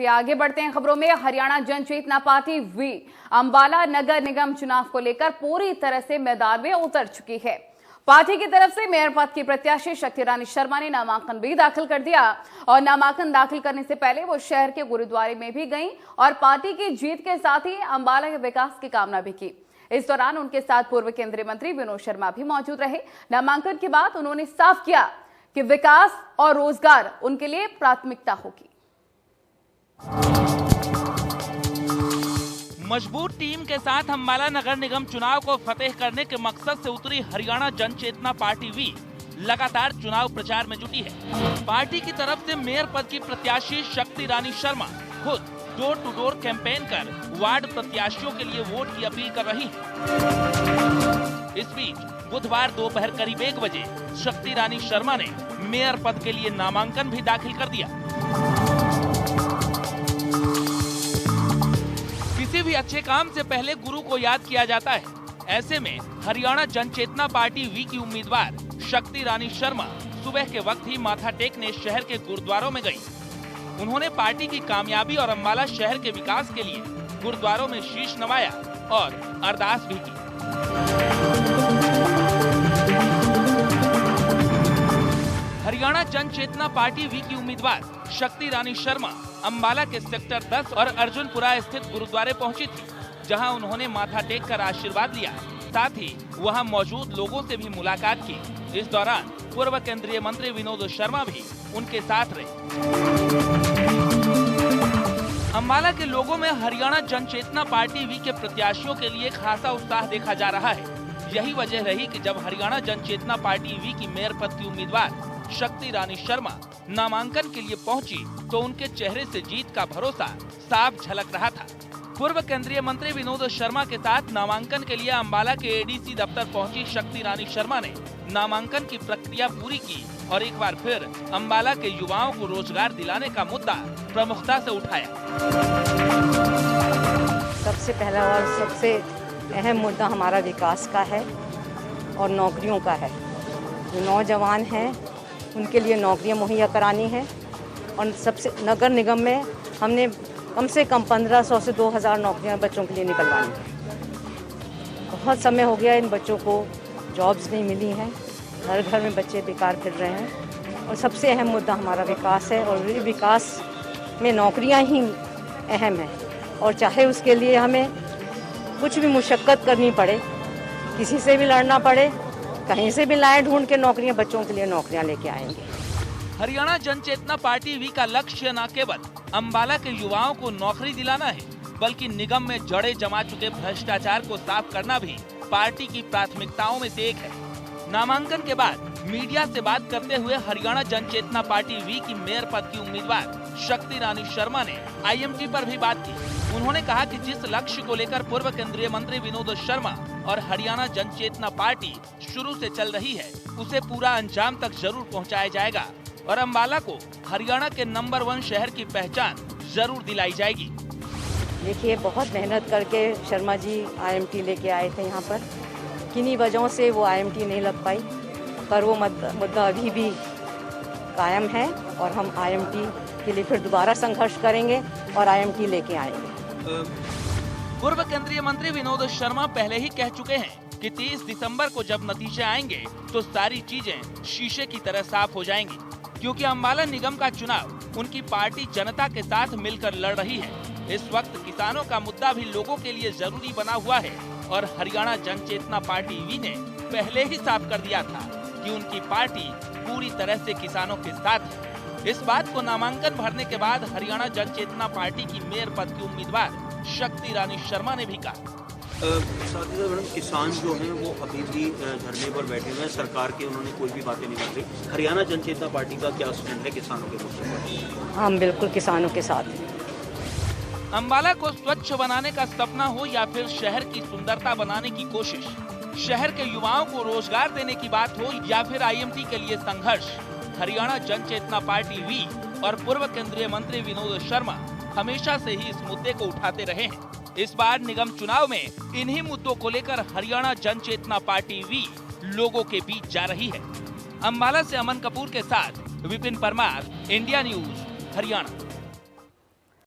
शुक्रिया। आगे बढ़ते हैं खबरों में। हरियाणा जन चेतना पार्टी वी अंबाला नगर निगम चुनाव को लेकर पूरी तरह से मैदान में उतर चुकी है। पार्टी की तरफ से मेयर पद की प्रत्याशी शक्ति रानी शर्मा ने नामांकन भी दाखिल कर दिया और नामांकन दाखिल करने से पहले वो शहर के गुरुद्वारे में भी गईं और पार्टी की जीत के साथ ही अंबाला के विकास की कामना भी की। इस दौरान उनके साथ पूर्व केंद्रीय मंत्री विनोद शर्मा भी मौजूद रहे। नामांकन के बाद उन्होंने साफ किया कि विकास और रोजगार उनके लिए प्राथमिकता होगी। मजबूत टीम के साथ अंबाला नगर निगम चुनाव को फतेह करने के मकसद से उतरी हरियाणा जन चेतना पार्टी वी लगातार चुनाव प्रचार में जुटी है। पार्टी की तरफ से मेयर पद की प्रत्याशी शक्ति रानी शर्मा खुद डोर टू डोर कैंपेन कर वार्ड प्रत्याशियों के लिए वोट की अपील कर रही है। इस बीच बुधवार दोपहर करीब 1 बजे शक्ति रानी शर्मा ने मेयर पद के लिए नामांकन भी दाखिल कर दिया। किसी भी अच्छे काम से पहले गुरु को याद किया जाता है। ऐसे में हरियाणा जन चेतना पार्टी वी की उम्मीदवार शक्ति रानी शर्मा सुबह के वक्त ही माथा टेकने शहर के गुरुद्वारों में गई। उन्होंने पार्टी की कामयाबी और अंबाला शहर के विकास के लिए गुरुद्वारों में शीश नवाया और अरदास भी की। हरियाणा जन चेतना पार्टी वी की उम्मीदवार शक्ति रानी शर्मा अंबाला के सेक्टर 10 और अर्जुनपुरा स्थित गुरुद्वारे पहुंची थी, जहां उन्होंने माथा टेक कर आशीर्वाद लिया। साथ ही वहां मौजूद लोगों से भी मुलाकात की। इस दौरान पूर्व केंद्रीय मंत्री विनोद शर्मा भी उनके साथ रहे। अंबाला के लोगों में हरियाणा जन चेतना पार्टी वी के प्रत्याशियों के लिए खासा उत्साह देखा जा रहा है। यही वजह रही कि जब हरियाणा जन चेतना पार्टी वी की मेयर पद की उम्मीदवार शक्ति रानी शर्मा नामांकन के लिए पहुंची तो उनके चेहरे से जीत का भरोसा साफ झलक रहा था। पूर्व केंद्रीय मंत्री विनोद शर्मा के साथ नामांकन के लिए अंबाला के एडीसी दफ्तर पहुंची शक्ति रानी शर्मा ने नामांकन की प्रक्रिया पूरी की और एक बार फिर अंबाला के युवाओं को रोजगार दिलाने का मुद्दा प्रमुखता से उठाया। सबसे पहला और सबसे अहम मुद्दा हमारा विकास का है और नौकरियों का है। जो नौजवान हैं उनके लिए नौकरियां मुहैया करानी है और सबसे नगर निगम में हमने कम से कम 1500 से 2000 नौकरियां बच्चों के लिए निकलवानी है। बहुत समय हो गया इन बच्चों को जॉब्स नहीं मिली हैं, घर घर में बच्चे बेकार फिर रहे हैं और सबसे अहम मुद्दा हमारा विकास है और विकास में नौकरियां ही अहम है। और चाहे उसके लिए हमें कुछ भी मुशक्क़त करनी पड़े, किसी से भी लड़ना पड़े, कहीं से भी लाएं ढूंढ के नौकरियां, बच्चों के लिए नौकरियां लेके आएंगे। हरियाणा जन चेतना पार्टी वी का लक्ष्य न केवल अंबाला के युवाओं को नौकरी दिलाना है, बल्कि निगम में जड़ें जमा चुके भ्रष्टाचार को साफ करना भी पार्टी की प्राथमिकताओं में से एक है। नामांकन के बाद मीडिया से बात करते हुए हरियाणा जन चेतना पार्टी वी की मेयर पद की उम्मीदवार शक्ति रानी शर्मा ने आईएमटी पर भी बात की। उन्होंने कहा कि जिस लक्ष्य को लेकर पूर्व केंद्रीय मंत्री विनोद शर्मा और हरियाणा जन चेतना पार्टी शुरू से चल रही है, उसे पूरा अंजाम तक जरूर पहुंचाया जाएगा और अंबाला को हरियाणा के नंबर 1 शहर की पहचान जरूर दिलाई जाएगी। देखिए, बहुत मेहनत करके शर्मा जी आईएमटी लेके आए थे यहाँ पर। किन्हीं वजहों से वो आईएमटी नहीं लग पाई, पर वो मुद्दा अभी भी कायम है और हम आईएमटी के लिए फिर दोबारा संघर्ष करेंगे और आईएमटी लेके आएंगे। पूर्व केंद्रीय मंत्री विनोद शर्मा पहले ही कह चुके हैं कि 30 दिसंबर को जब नतीजे आएंगे तो सारी चीजें शीशे की तरह साफ हो जाएंगी, क्योंकि अंबाला निगम का चुनाव उनकी पार्टी जनता के साथ मिलकर लड़ रही है। इस वक्त किसानों का मुद्दा भी लोगों के लिए जरूरी बना हुआ है और हरियाणा जन चेतना पार्टी वी ने पहले ही साफ कर दिया था कि उनकी पार्टी पूरी तरह से किसानों के साथ है। इस बात को नामांकन भरने के बाद हरियाणा जन चेतना पार्टी की मेयर पद की उम्मीदवार शक्ति रानी शर्मा ने भी कहा। साथ ही मैडम, किसान जो हैं वो अभी भी धरने पर बैठे हुए हैं, सरकार की उन्होंने कोई भी बातें नहीं मानी। हरियाणा जन चेतना पार्टी का क्या स्टैंड है किसानों के मुद्दे पर? हम बिल्कुल किसानों के साथ हैं। अंबाला को स्वच्छ बनाने का सपना हो या फिर शहर की सुंदरता बनाने की कोशिश, शहर के युवाओं को रोजगार देने की बात हो या फिर आईएमटी के लिए संघर्ष, हरियाणा जन चेतना पार्टी वी और पूर्व केंद्रीय मंत्री विनोद शर्मा हमेशा से ही इस मुद्दे को उठाते रहे हैं। इस बार निगम चुनाव में इन्हीं मुद्दों को लेकर हरियाणा जन चेतना पार्टी वी लोगों के बीच जा रही है। अंबाला से अमन कपूर के साथ विपिन परमार, इंडिया न्यूज, हरियाणा।